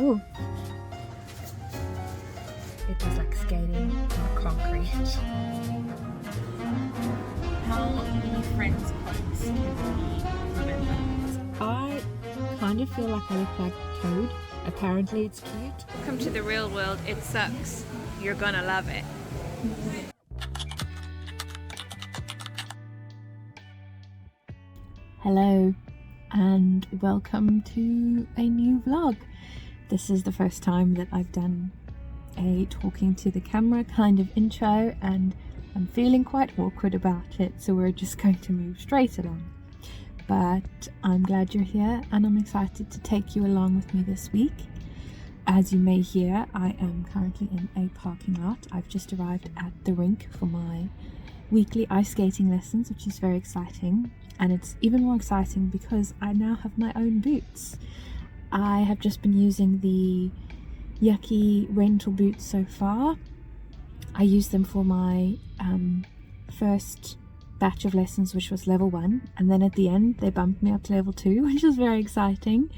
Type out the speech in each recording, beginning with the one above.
Oh, it was like skating on concrete. How many friends quotes can we remember? I kind of feel like I look like Toad. Apparently it's cute. Come to the real world, it sucks. You're gonna love it. Hello and welcome to a new vlog. This is the first time that I've done a talking to the camera kind of intro, and I'm feeling quite awkward about it, so we're just going to move straight along. But I'm glad you're here and I'm excited to take you along with me this week. As you may hear, I am currently in a parking lot. I've just arrived at the rink for my weekly ice skating lessons, which is very exciting. And it's even more exciting because I now have my own boots. I have just been using the yucky rental boots so far. I used them for my first batch of lessons, which was level 1, and then at the end they bumped me up to level 2, which was very exciting.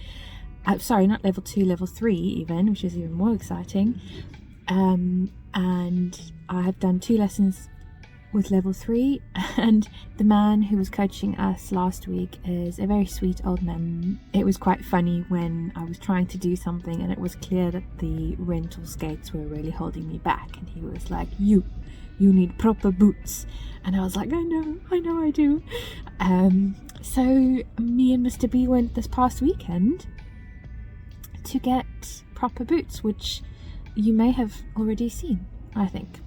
Sorry, not level 2, level 3 even, which is even more exciting. And I have done 2 lessons with level 3, and the man who was coaching us last week is a very sweet old man. It was quite funny when I was trying to do something and it was clear that the rental skates were really holding me back, and he was like, you need proper boots. And I was like, I know I do. So me and Mr. B went this past weekend to get proper boots, which you may have already seen, I think.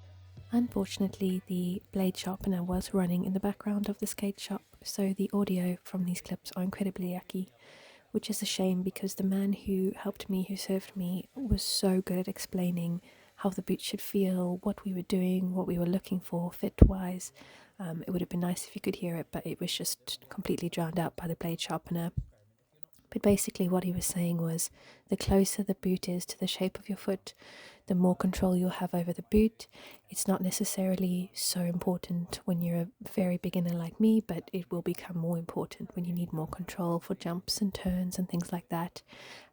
Unfortunately, the blade sharpener was running in the background of the skate shop, so the audio from these clips are incredibly yucky, which is a shame because the man who helped me, who served me, was so good at explaining how the boots should feel, what we were doing, what we were looking for fit-wise. It would have been nice if you could hear it, but it was just completely drowned out by the blade sharpener. But basically what he was saying was, the closer the boot is to the shape of your foot, the more control you'll have over the boot. It's not necessarily so important when you're a very beginner like me, but it will become more important when you need more control for jumps and turns and things like that.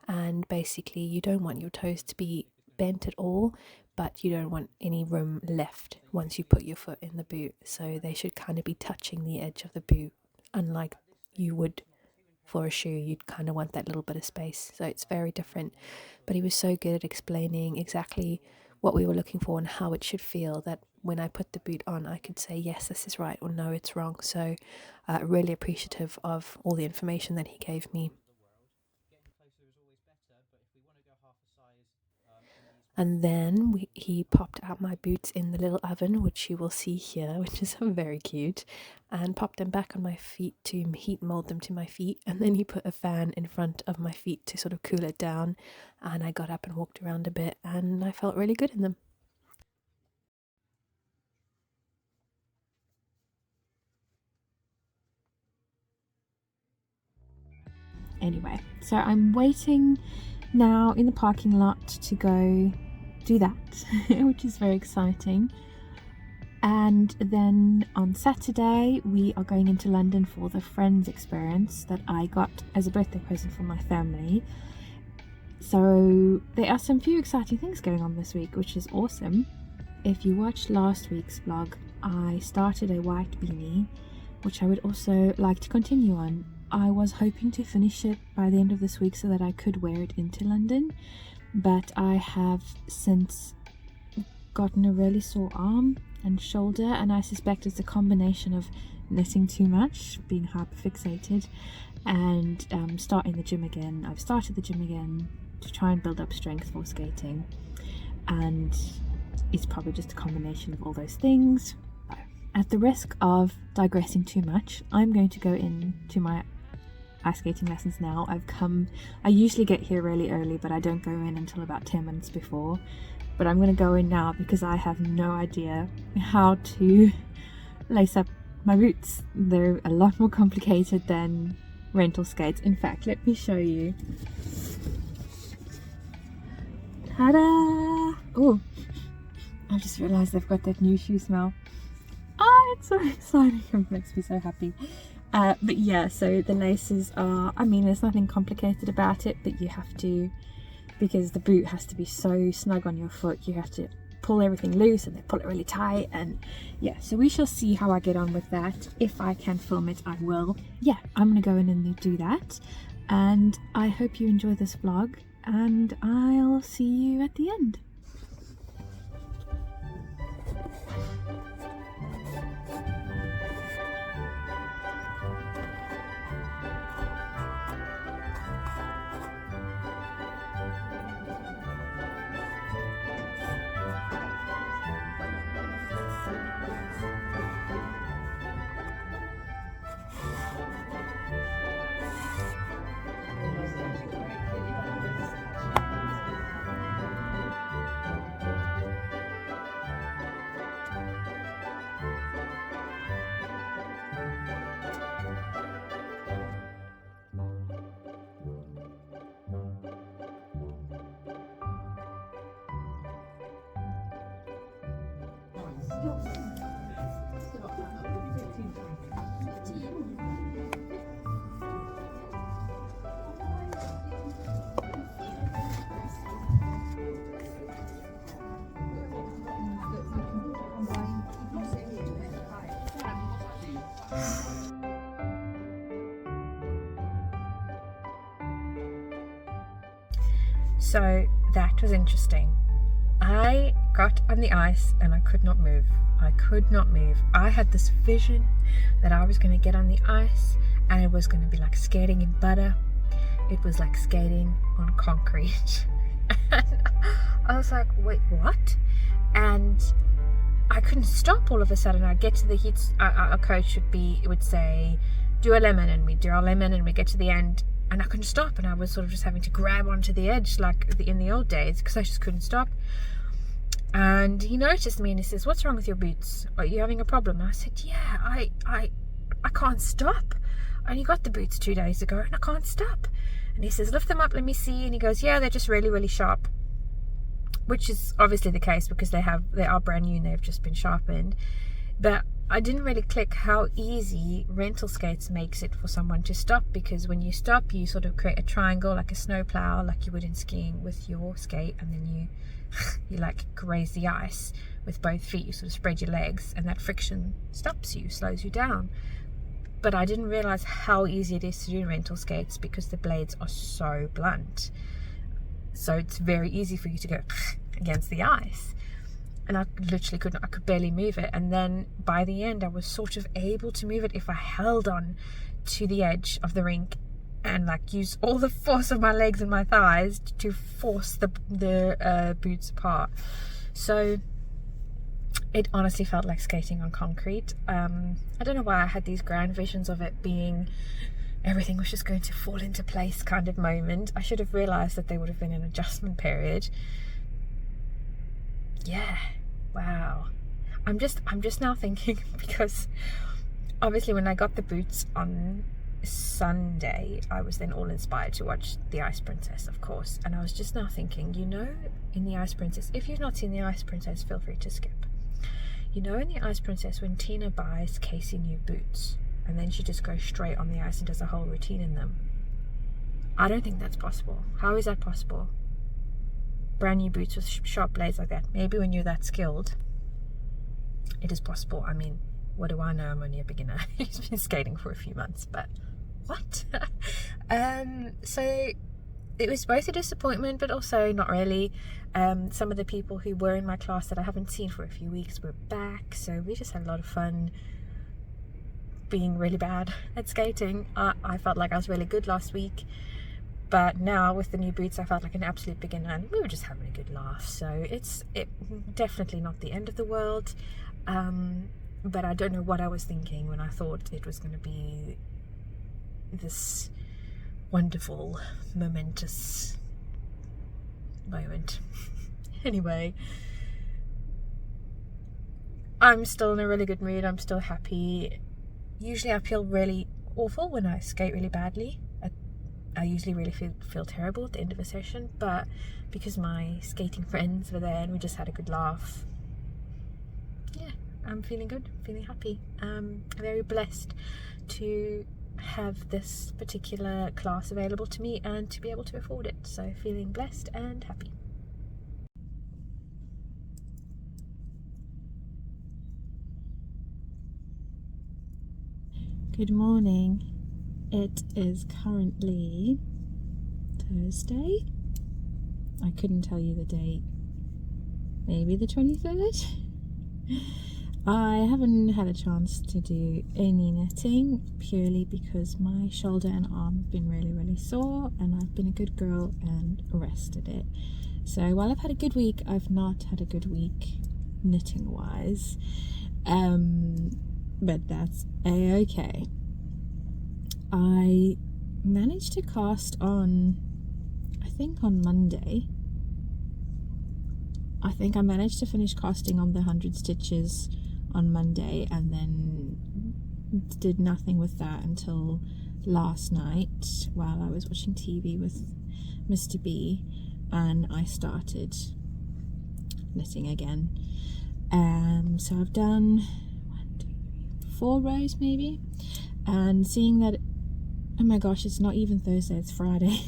And basically you don't want your toes to be bent at all, but you don't want any room left once you put your foot in the boot. So they should kind of be touching the edge of the boot, unlike you would for a shoe. You'd kind of want that little bit of space, so it's very different. But he was so good at explaining exactly what we were looking for and how it should feel, that when I put the boot on I could say yes, this is right, or no, it's wrong. So really appreciative of all the information that he gave me. And then he popped out my boots in the little oven, which you will see here, which is very cute, and popped them back on my feet to heat mold them to my feet. And then he put a fan in front of my feet to sort of cool it down, and I got up and walked around a bit and I felt really good in them. Anyway, so I'm waiting now in the parking lot to go do that, which is very exciting. And then on Saturday we are going into London for the Friends experience that I got as a birthday present from my family. So there are some few exciting things going on this week, which is awesome. If you watched last week's vlog, I started a white beanie, which I would also like to continue on. I was hoping to finish it by the end of this week so that I could wear it into London, but I have since gotten a really sore arm and shoulder, and I suspect it's a combination of knitting too much, being hyperfixated, and starting the gym again. I've started the gym again to try and build up strength for skating, and it's probably just a combination of all those things. At the risk of digressing too much, I'm going to go into my ice skating lessons now. I usually get here really early, but I don't go in until about 10 minutes before. But I'm going to go in now because I have no idea how to lace up my boots. They're a lot more complicated than rental skates. In fact, let me show you. Ta-da! Oh, I just realized they've got that new shoe smell. Oh, it's so exciting. It makes me so happy. But yeah, so the laces are, I mean, there's nothing complicated about it, but you have to because the boot has to be so snug on your foot. You have to pull everything loose and they pull it really tight, and yeah, so we shall see how I get on with that. If I can film it, I will. Yeah, I'm gonna go in and do that, and I hope you enjoy this vlog, and I'll see you at the end. So that was interesting. I got on the ice and I could not move. I could not move. I had this vision that I was going to get on the ice and it was going to be like skating in butter. It was like skating on concrete. And I was like, wait, what? And I couldn't stop all of a sudden. I'd get to the heats. Our coach would say, do a lemon, and we'd do our lemon and we get to the end. And I couldn't stop, and I was sort of just having to grab onto the edge like in the old days because I just couldn't stop. And he noticed me and he says, what's wrong with your boots? Are you having a problem? And I said, yeah, I can't stop. I only got the boots 2 days ago and I can't stop. And he says, lift them up, let me see. And he goes, yeah, they're just really, really sharp. Which is obviously the case because they are brand new and they've just been sharpened. But I didn't really click how easy rental skates makes it for someone to stop, because when you stop you sort of create a triangle like a snowplow, like you would in skiing with your skate, and then you like graze the ice with both feet. You sort of spread your legs and that friction stops you, slows you down. But I didn't realize how easy it is to do in rental skates because the blades are so blunt, so it's very easy for you to go against the ice. And I literally couldn't, I could barely move it. And then by the end I was sort of able to move it if I held on to the edge of the rink and like use all the force of my legs and my thighs to force the boots apart. So it honestly felt like skating on concrete. I don't know why I had these grand visions of it being everything was just going to fall into place kind of moment. I should have realized that there would have been an adjustment period. Yeah, wow. I'm just now thinking, because obviously when I got the boots on Sunday, I was then all inspired to watch The Ice Princess, of course, and I was just now thinking, you know, in The Ice Princess, if you've not seen The Ice Princess, feel free to skip. You know, in The Ice Princess, when Tina buys Casey new boots and then she just goes straight on the ice and does a whole routine in them, I don't think that's possible. How is that possible? Brand new boots with sharp blades like that. Maybe when you're that skilled it is possible. I mean, what do I know? I'm only a beginner who's been skating for a few months, but what? So it was both a disappointment but also not really. Some of the people who were in my class that I haven't seen for a few weeks were back, so we just had a lot of fun being really bad at skating. I felt like I was really good last week, but now with the new boots I felt like an absolute beginner, and we were just having a good laugh. So it's definitely not the end of the world, but I don't know what I was thinking when I thought it was going to be this wonderful, momentous moment. Anyway, I'm still in a really good mood. I'm still happy. Usually I feel really awful when I skate really badly. I usually really feel terrible at the end of a session, but because my skating friends were there and we just had a good laugh, yeah, I'm feeling good, feeling happy. I'm very blessed to have this particular class available to me and to be able to afford it. So feeling blessed and happy. Good morning. It is currently Thursday. I couldn't tell you the date. Maybe the 23rd? I haven't had a chance to do any knitting purely because my shoulder and arm have been really sore, and I've been a good girl and rested it. So while I've had a good week, I've not had a good week knitting wise, but that's a-okay. I managed to cast on, I think on Monday. I think I managed to finish casting on the 100 stitches on Monday, and then did nothing with that until last night while I was watching TV with Mr. B, and I started knitting again. So I've done 4 rows maybe, and seeing that, oh my gosh, it's not even Thursday, it's Friday.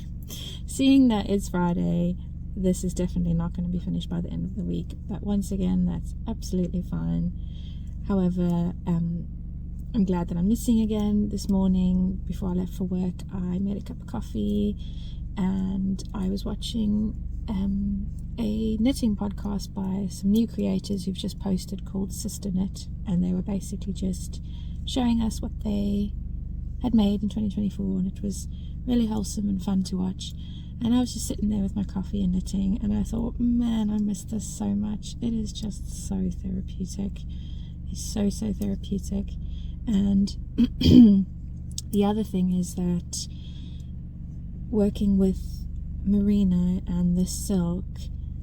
Seeing that it's Friday, this is definitely not going to be finished by the end of the week, but once again, that's absolutely fine. However, I'm glad that I'm knitting again. This morning, before I left for work, I made a cup of coffee and I was watching a knitting podcast by some new creators who've just posted called Sister Knit, and they were basically just showing us what they had made in 2024, and it was really wholesome and fun to watch. And I was just sitting there with my coffee and knitting, and I thought, man, I miss this so much. It is just so therapeutic. It's so therapeutic. And the other thing is that working with merino and the silk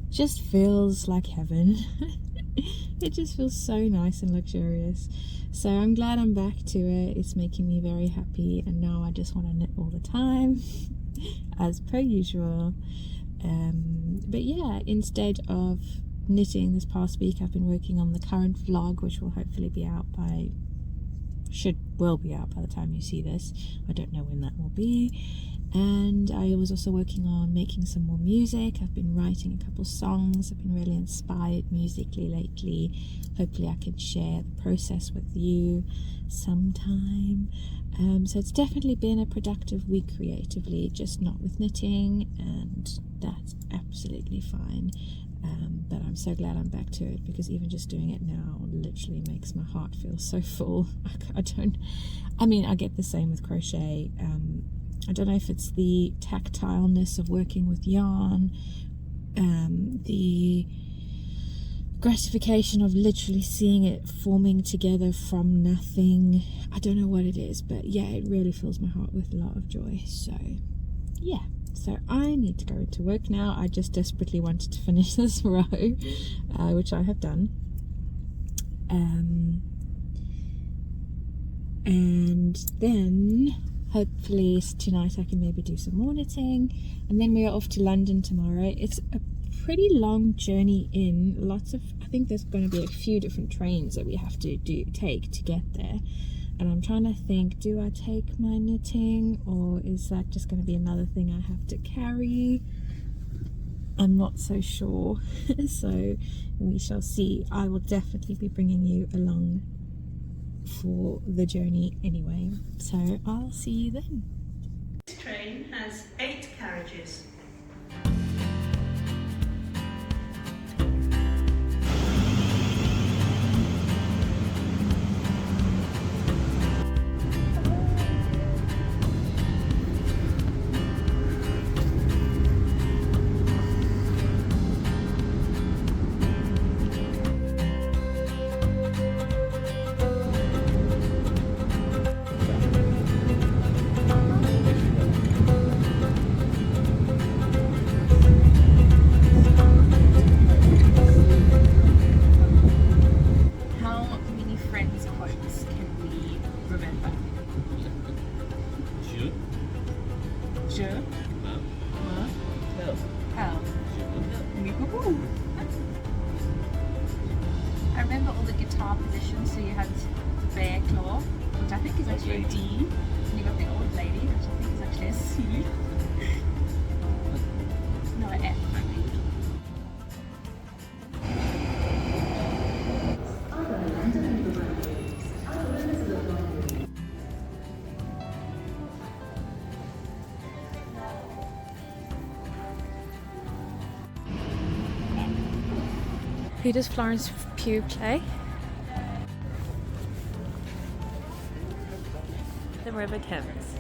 just feels like heaven. It just feels so nice and luxurious. So I'm glad I'm back to it. It's making me very happy, and now I just want to knit all the time as per usual. But yeah, instead of knitting this past week, I've been working on the current vlog, which will hopefully be out by will be out by the time you see this. I don't know when that will be. And I was also working on making some more music. I've been writing a couple songs. I've been really inspired musically lately. Hopefully I can share the process with you sometime. So it's definitely been a productive week creatively, just not with knitting, and that's absolutely fine. But I'm so glad I'm back to it, because even just doing it now literally makes my heart feel so full. I get the same with crochet. I don't know if it's the tactileness of working with yarn, the gratification of literally seeing it forming together from nothing. I don't know what it is, but yeah, it really fills my heart with a lot of joy. So yeah, so I need to go into work now. I just desperately wanted to finish this row, which I have done. And then hopefully tonight I can maybe do some more knitting, and then we are off to London tomorrow. It's a pretty long journey in. I think there's going to be a few different trains that we have to take to get there, and I'm trying to think, do I take my knitting, or is that just going to be another thing I have to carry? I'm not so sure. So we shall see. I will definitely be bringing you along for the journey anyway, so I'll see you then. This train has 8 carriages. I remember all the guitar positions. So you had bear claw, which I think is actually a D, and you got the Who does Florence Pugh play? The River Thames.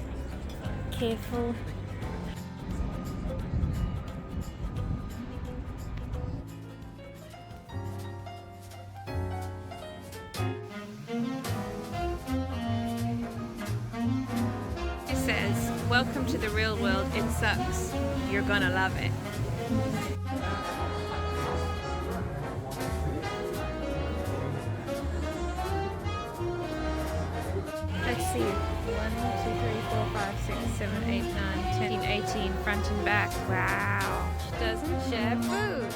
Careful. It says, "Welcome to the real world. It sucks. You're gonna love it." Let's see. 1, 2, 3, 4, 5, 6, 7, 8, 9, 10, 18, front and back. Wow. She doesn't share food.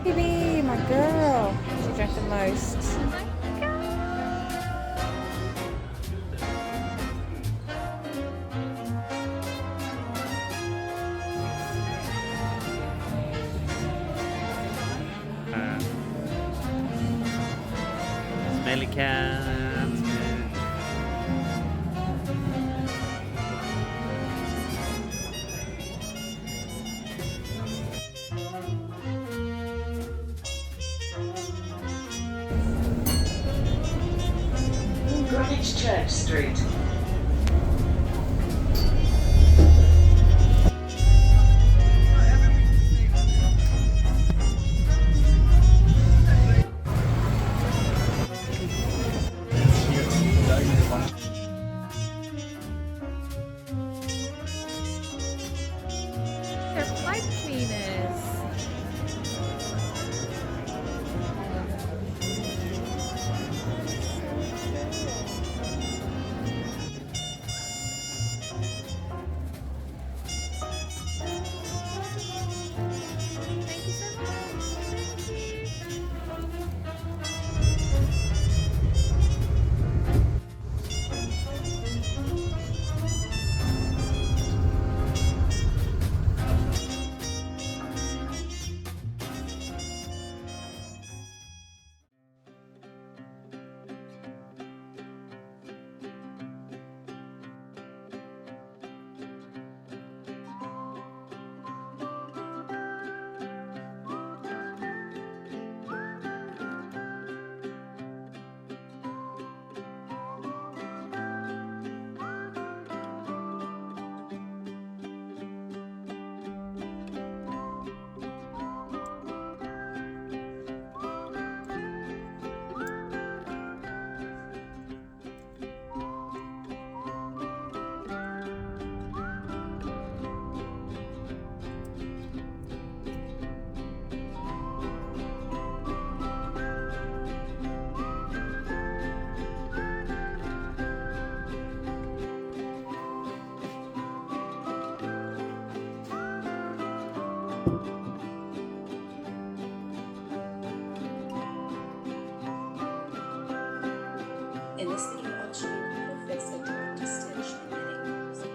Baby, my girl. She drank the most. Smelly cat. Greenwich Church Street. They're pipe cleaners. Thank you so much. Thank you. In this video, I'll show you how to fix a direct stitch in knitting using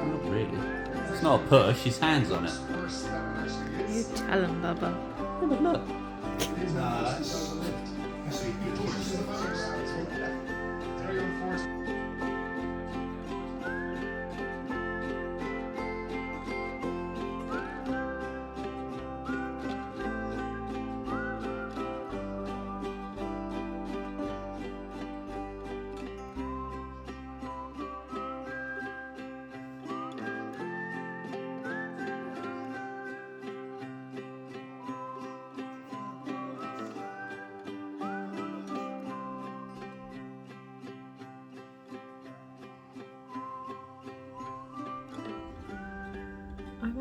Not really. It's not a push, his hand's on it. You tell him, Bubba. Yeah, but look.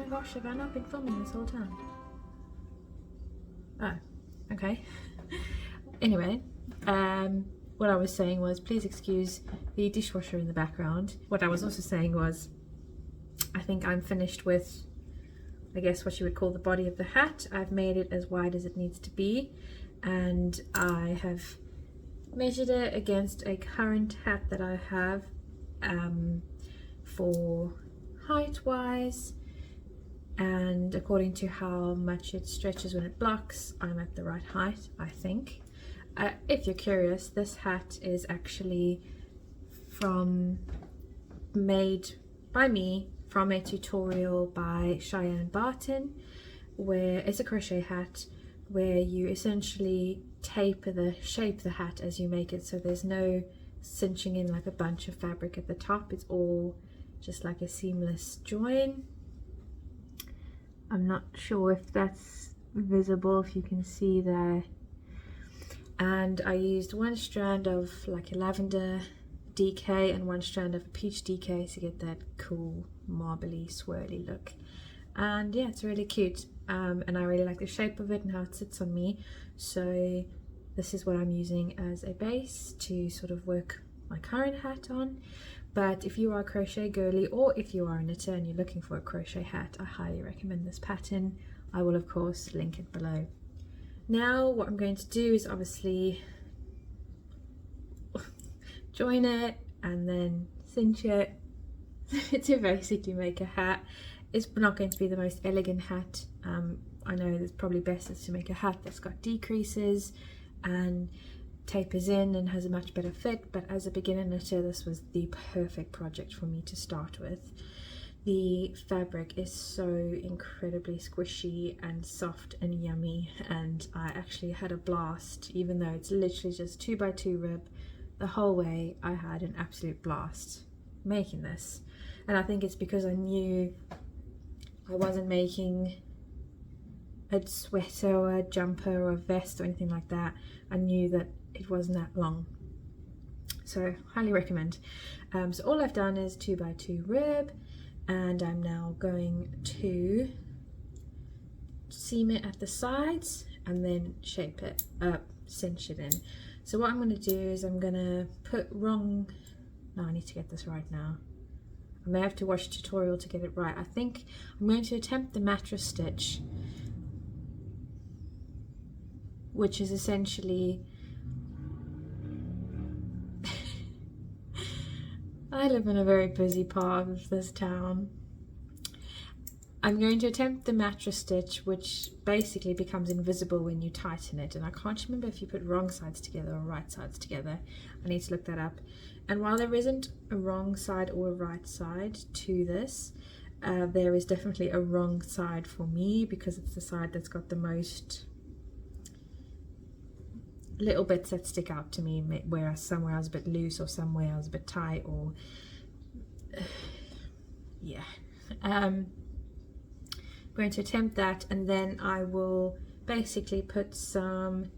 my gosh, have I not been filming this whole time? Oh, okay. Anyway, what I was saying was, please excuse the dishwasher in the background. What I was also saying was, I think I'm finished with, I guess what you would call the body of the hat. I've made it as wide as it needs to be, and I have measured it against a current hat that I have for height wise, and according to how much it stretches when it blocks, I'm at the right height, I think. If you're curious, this hat is actually made by me from a tutorial by Cheyenne Barton, where it's a crochet hat where you essentially taper the shape of the hat as you make it, so there's no cinching in like a bunch of fabric at the top. It's all just like a seamless join. I'm not sure if that's visible, if you can see there. And I used one strand of like a lavender DK and one strand of a peach DK to get that cool marbly swirly look. And yeah, it's really cute, and I really like the shape of it and how it sits on me. So this is what I'm using as a base to sort of work my current hat on. But if you are a crochet girly, or if you are a knitter and you're looking for a crochet hat, I highly recommend this pattern. I will of course link it below. Now what I'm going to do is obviously join it and then cinch it to basically make a hat. It's not going to be the most elegant hat. I know it's probably best is to make a hat that's got decreases and tapers in and has a much better fit, but as a beginner knitter, this was the perfect project for me to start with. The fabric is so incredibly squishy and soft and yummy, and I actually had a blast. Even though it's literally just 2x2 rib, the whole way I had an absolute blast making this. And I think it's because I knew I wasn't making a sweater or a jumper or a vest or anything like that. I knew that it wasn't that long, so highly recommend. So all I've done is 2x2 rib, and I'm now going to seam it at the sides and then shape it up, cinch it in. So what I'm going to do is I'm going to put no, I need to get this right now. I may have to watch a tutorial to get it right. I think I'm going to attempt the mattress stitch, which is essentially I live in a very busy part of this town. I'm going to attempt the mattress stitch, which basically becomes invisible when you tighten it, and I can't remember if you put wrong sides together or right sides together. I need to look that up. And while there isn't a wrong side or a right side to this, there is definitely a wrong side for me, because it's the side that's got the most little bits that stick out to me, whereas somewhere I was a bit loose or somewhere I was a bit tight, or yeah. I'm going to attempt that, and then I will basically put some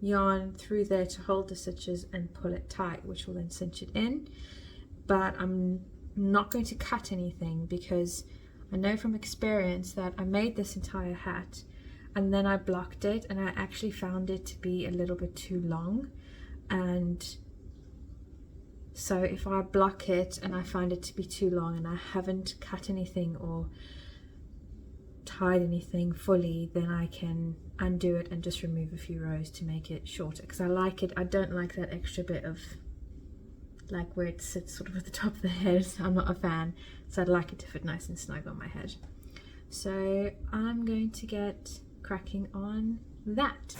yarn through there to hold the stitches and pull it tight, which will then cinch it in. But I'm not going to cut anything, because I know from experience that I made this entire hat and then I blocked it, and I actually found it to be a little bit too long. And so if I block it and I find it to be too long and I haven't cut anything or tied anything fully, then I can undo it and just remove a few rows to make it shorter, because I like it. I don't like that extra bit of like where it sits sort of at the top of the head. I'm not a fan, so I'd like it to fit nice and snug on my head. So I'm going to get cracking on that.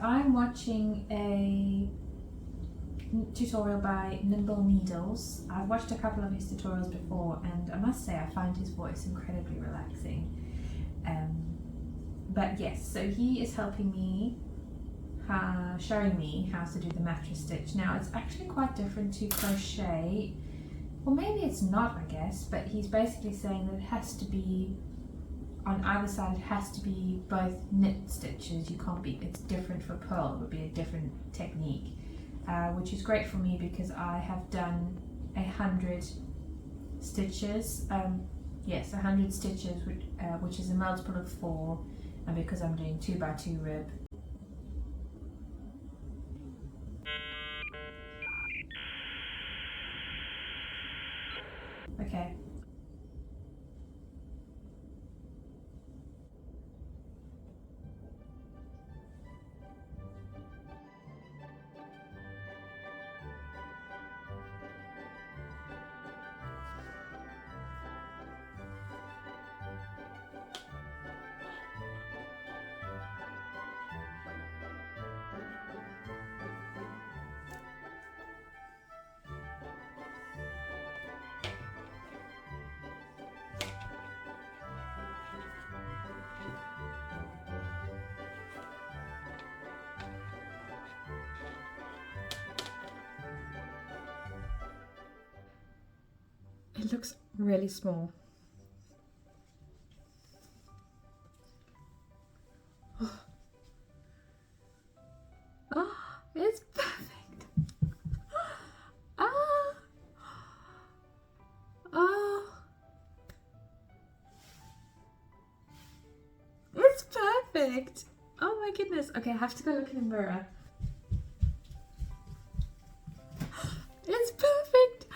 I'm watching a tutorial by Nimble Needles. I've watched a couple of his tutorials before, and I must say I find his voice incredibly relaxing. But yes, so he is helping me, showing me how to do the mattress stitch. Now it's actually quite different to crochet, or maybe it's not, I guess, but he's basically saying that it has to be on either side it has to be both knit stitches. You can't be, it's different for purl, it would be a different technique, which is great for me because I have done 100 stitches. Yes, 100 stitches, which is a multiple of 4, and because I'm doing 2x2 rib. Okay. It looks really small. Oh, it's perfect. It's perfect. Oh my goodness. Okay, I have to go look in the mirror. It's perfect.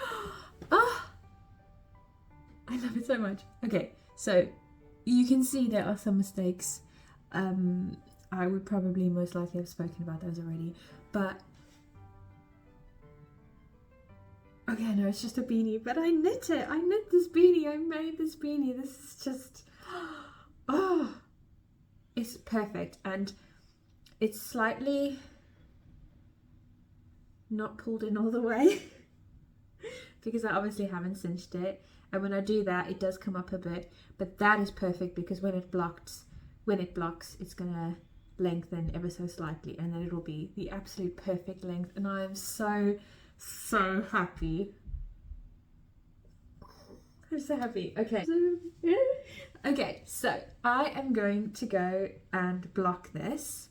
I love it so much. Okay, so you can see there are some mistakes. I would probably most likely have spoken about those already, but okay, no, it's just a beanie, but I knit it. I knit this beanie. I made this beanie. This is just, oh, it's perfect. And it's slightly not pulled in all the way because I obviously haven't cinched it. And when I do that, it does come up a bit, but that is perfect because when it blocks, it's gonna lengthen ever so slightly, and then it'll be the absolute perfect length. And I am so happy. I'm so happy. Okay. Okay, so I am going to go and block this.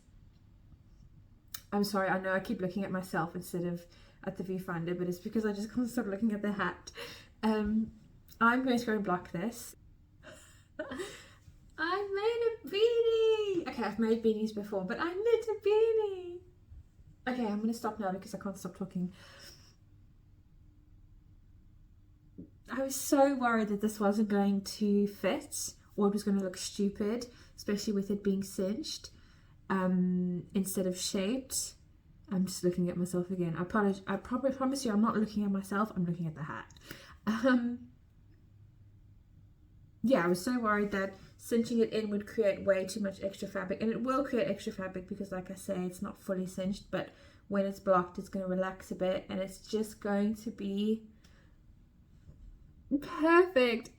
I'm sorry, I know I keep looking at myself instead of at the viewfinder, but it's because I just can't stop looking at the hat. I'm going to go and block this. I made a beanie! Okay, I've made beanies before, but I knit a beanie! Okay, I'm going to stop now because I can't stop talking. I was so worried that this wasn't going to fit, or it was going to look stupid, especially with it being cinched instead of shaped. I'm just looking at myself again. I probably promise you I'm not looking at myself, I'm looking at the hat. Yeah, I was so worried that cinching it in would create way too much extra fabric, and it will create extra fabric because, like I say, it's not fully cinched, but when it's blocked it's going to relax a bit and it's just going to be perfect.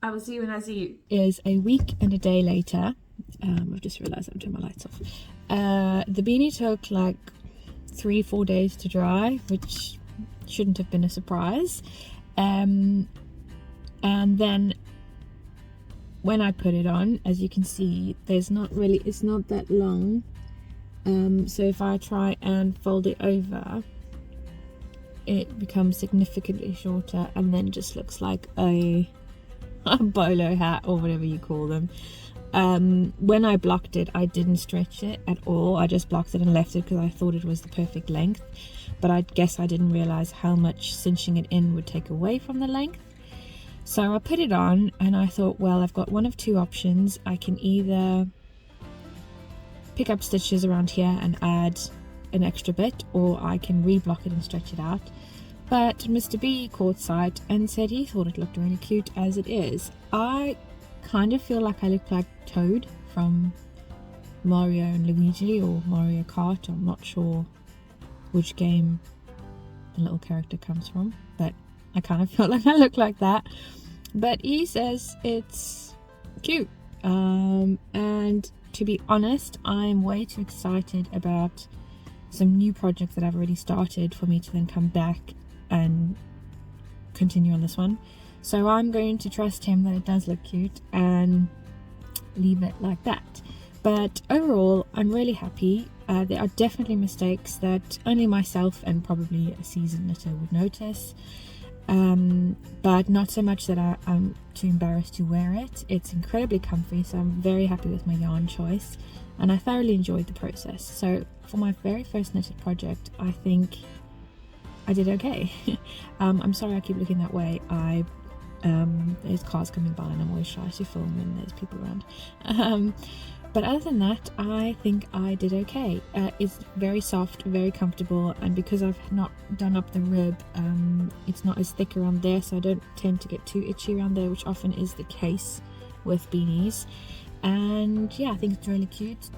I will see you when I see you. Is a week and a day later. I've just realised I'm turning my lights off. The beanie took like 3-4 days to dry, which shouldn't have been a surprise. And then when I put it on, as you can see, it's not that long. So if I try and fold it over, it becomes significantly shorter and then just looks like a bolo hat or whatever you call them. When I blocked it, I didn't stretch it at all. I just blocked it and left it because I thought it was the perfect length, but I guess I didn't realize how much cinching it in would take away from the length. So I put it on and I thought, well, I've got one of two options. I can either pick up stitches around here and add an extra bit, or I can reblock it and stretch it out. But Mr. B caught sight and said he thought it looked really cute as it is. I kind of feel like I look like Toad from Mario and Luigi or Mario Kart. I'm not sure which game the little character comes from, but I kind of feel like I look like that. But he says it's cute, and to be honest, I'm way too excited about some new projects that I've already started for me to then come back and continue on this one. So I'm going to trust him that it does look cute and leave it like that. But overall, I'm really happy. There are definitely mistakes that only myself and probably a seasoned knitter would notice, but not so much that I'm too embarrassed to wear it. It's incredibly comfy, so I'm very happy with my yarn choice, and I thoroughly enjoyed the process. So for my very first knitted project, I think I did okay. I'm sorry I keep looking that way. There's cars coming by and I'm always shy to film when there's people around. But other than that, I think I did okay. It's very soft, very comfortable, and because I've not done up the rib, it's not as thick around there, so I don't tend to get too itchy around there, which often is the case with beanies. And yeah, I think it's really cute.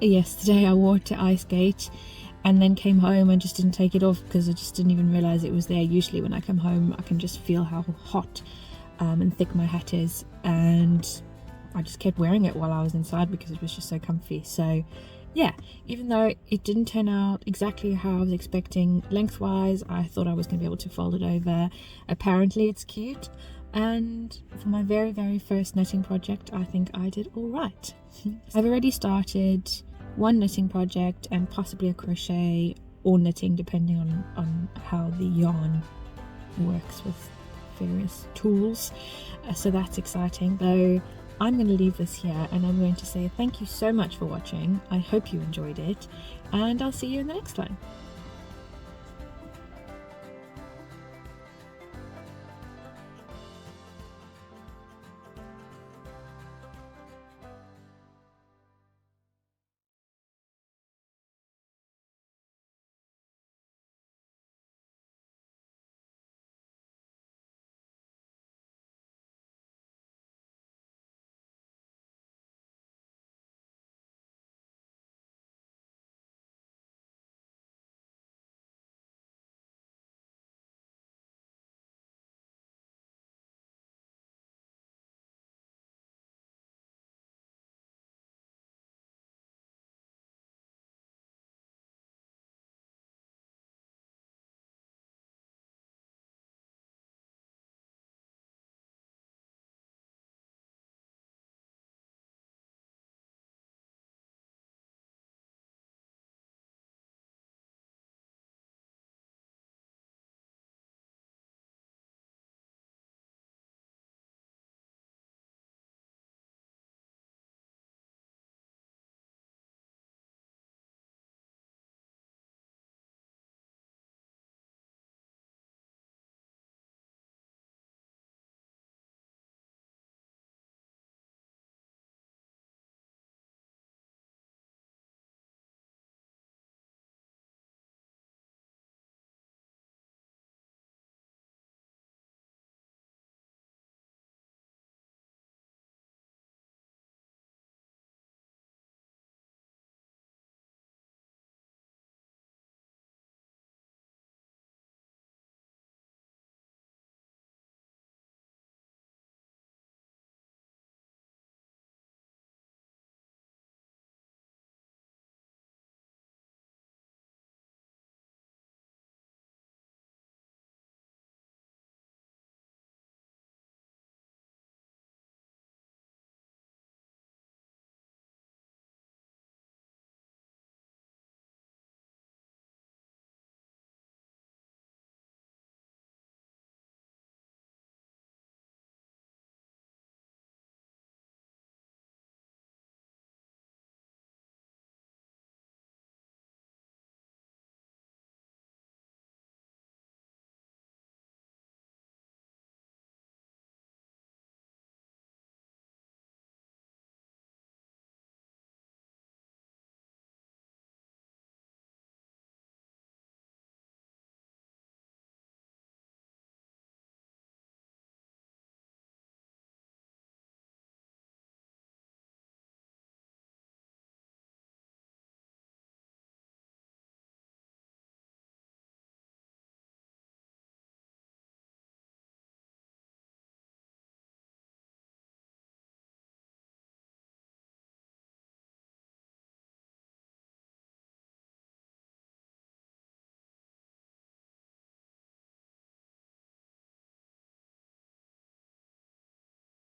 Yesterday I wore it to ice skate and then came home and just didn't take it off because I just didn't even realize it was there. Usually when I come home I can just feel how hot and thick my hat is, and I just kept wearing it while I was inside because it was just so comfy. So yeah, even though it didn't turn out exactly how I was expecting lengthwise, I thought I was going to be able to fold it over. Apparently it's cute, and for my very first knitting project, I think I did all right. I've already started one knitting project and possibly a crochet or knitting, depending on how the yarn works with various tools. So that's exciting. Though I'm going to leave this here and I'm going to say thank you so much for watching. I hope you enjoyed it, and I'll see you in the next one.